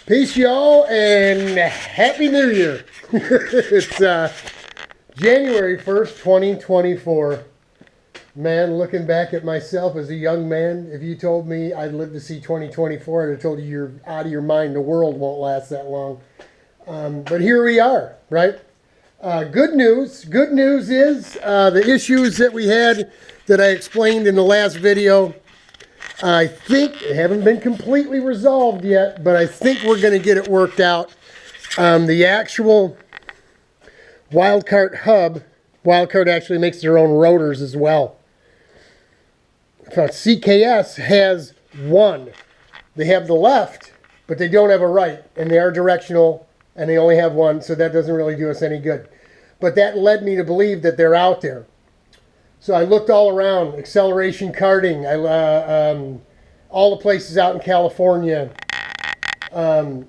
Peace, y'all, and Happy New Year. It's January 1st, 2024. Man, looking back at myself as a young man, if you told me I'd live to see 2024, I'd have told you you're out of your mind. The world won't last that long. But here we are, right? Good news. Good news is the issues that we had that I explained in the last video, I think haven't been completely resolved yet, but I think we're going to get it worked out. The actual Wildcart hub, Wildcart actually makes their own rotors as well. CKS has one. They have the left, but they don't have a right, and they are directional, and they only have one, so that doesn't really do us any good. But that led me to believe that they're out there. So I looked all around, acceleration karting, all the places out in California, all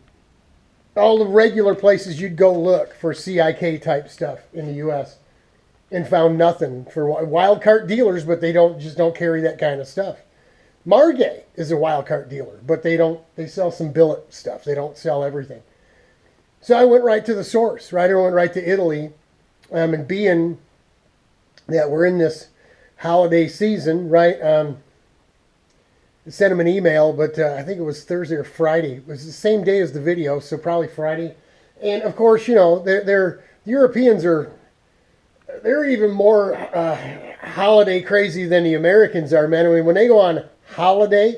the regular places you'd go look for CIK type stuff in the U.S. and found nothing for Wildcart dealers, but they just don't carry that kind of stuff. Margay is a Wildcart dealer, but they sell some billet stuff. They don't sell everything. So I went right to the source, right? I went right to Italy, and being that we're in this holiday season, right? I sent him an email, but I think it was Thursday or Friday. It was the same day as the video, so probably Friday. And of course, you know, the Europeans they're even more holiday crazy than the Americans are, man. I mean, when they go on holiday,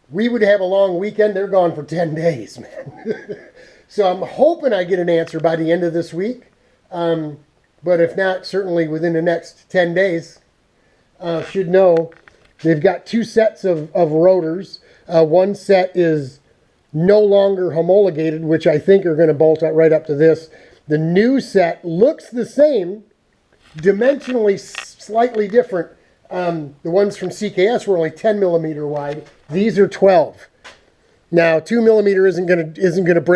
we would have a long weekend. They're gone for 10 days, man. So I'm hoping I get an answer by the end of this week. But if not, certainly within the next 10 days, should know. They've got two sets of rotors. One set is no longer homologated, which I think are going to bolt right up to this. The new set looks the same, dimensionally slightly different. The ones from CKS were only 10 millimeter wide. These are 12. Now, 2 millimeter isn't gonna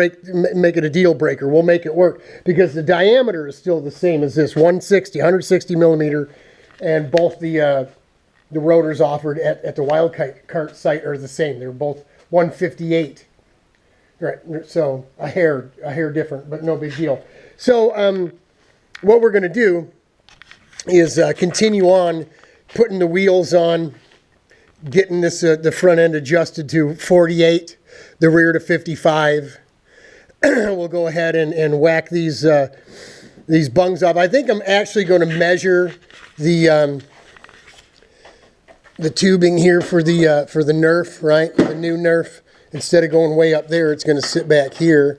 make it a deal breaker. We'll make it work because the diameter is still the same as this, 160 millimeter, and both the rotors offered at the Wildcart site are the same. They're both 158. Right, so a hair different, but no big deal. So what we're gonna do is continue on putting the wheels on, getting this the front end adjusted to 48. The rear to 55. We'll go ahead and whack these bungs off. I think I'm actually going to measure the tubing here for the Nerf, right? The new Nerf. Instead of going way up there, it's going to sit back here.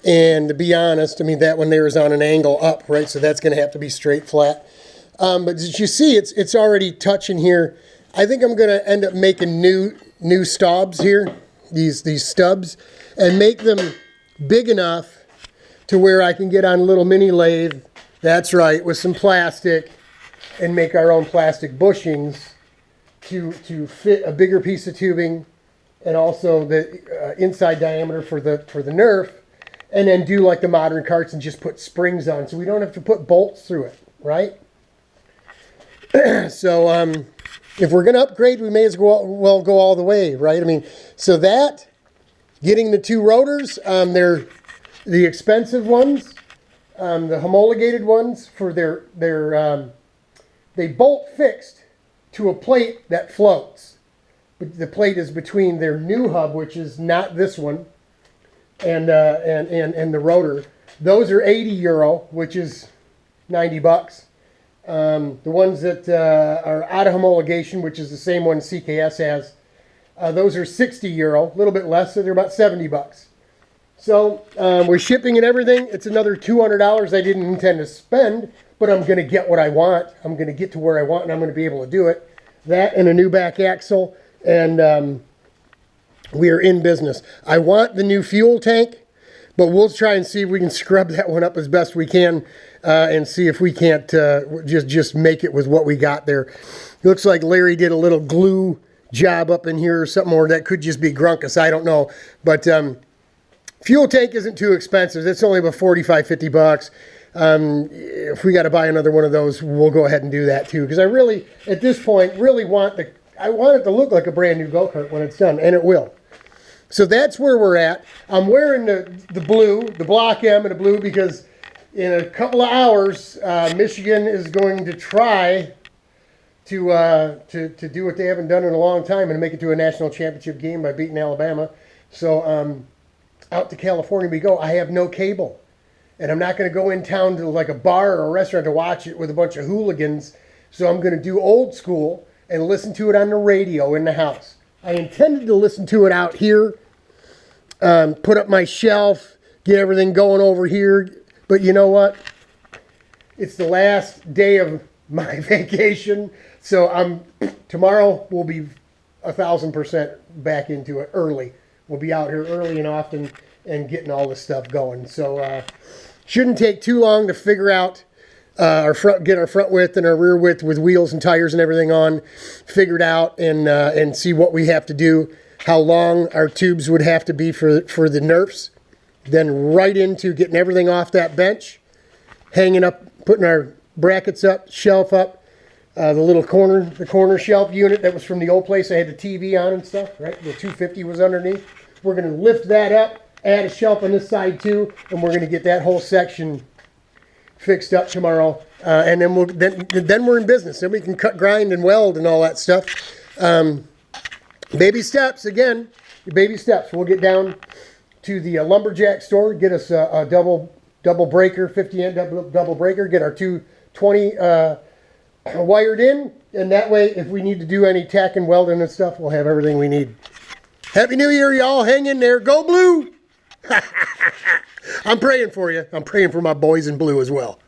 And to be honest, I mean, that one there is on an angle up, right? So that's going to have to be straight flat. But as you see, it's already touching here. I think I'm going to end up making new stubs here, these stubs, and make them big enough to where I can get on a little mini lathe, that's right, with some plastic, and make our own plastic bushings to fit a bigger piece of tubing, and also the inside diameter for the Nerf, and then do like the modern carts and just put springs on, so we don't have to put bolts through it, right? So if we're going to upgrade, we may as well go all the way, right? I mean, so that, getting the two rotors, they're the expensive ones, the homologated ones for they bolt fixed to a plate that floats. But the plate is between their new hub, which is not this one, and the rotor. Those are €80, which is 90 bucks. The ones that are out of homologation, which is the same one CKS has, those are €60, a little bit less, so they're about 70 bucks. So with shipping and everything, it's another $200 I didn't intend to spend, but I'm going to get what I want. I'm going to get to where I want, and I'm going to be able to do it. That and a new back axle, and we are in business. I want the new fuel tank, but we'll try and see if we can scrub that one up as best we can. And see if we can't just make it with what we got there. It looks like Larry did a little glue job up in here or something, or that could just be Grunkus, I don't know. But fuel tank isn't too expensive. It's only about 45, 50 bucks. If we got to buy another one of those, we'll go ahead and do that too. Because I really, at this point, really want it to look like a brand new go-kart when it's done, and it will. So that's where we're at. I'm wearing the blue, the Block M and the blue, because in a couple of hours, Michigan is going to try to do what they haven't done in a long time and make it to a national championship game by beating Alabama. So out to California we go. I have no cable. And I'm not going to go in town to like a bar or a restaurant to watch it with a bunch of hooligans. So I'm going to do old school and listen to it on the radio in the house. I intended to listen to it out here, put up my shelf, get everything going over here. But you know what? It's the last day of my vacation. So tomorrow we'll be 1,000% back into it early. We'll be out here early and often and getting all this stuff going. So shouldn't take too long to figure out get our front width and our rear width with wheels and tires and everything on figured out, and see what we have to do, how long our tubes would have to be for the Nerfs. Then right into getting everything off that bench, hanging up, putting our brackets up, shelf up. The corner shelf unit that was from the old place I had the TV on and stuff, right? The 250 was underneath. We're going to lift that up, add a shelf on this side too, and we're going to get that whole section fixed up tomorrow. And then we're in business. Then we can cut, grind, and weld and all that stuff. Baby steps, again, baby steps. We'll get down to the lumberjack store, get us a double breaker, 50 amp double breaker, get our 220 wired in, and that way if we need to do any tack and welding and stuff, we'll have everything we need. Happy New Year, y'all. Hang in there. Go blue. I'm praying for you. I'm praying for my boys in blue as well.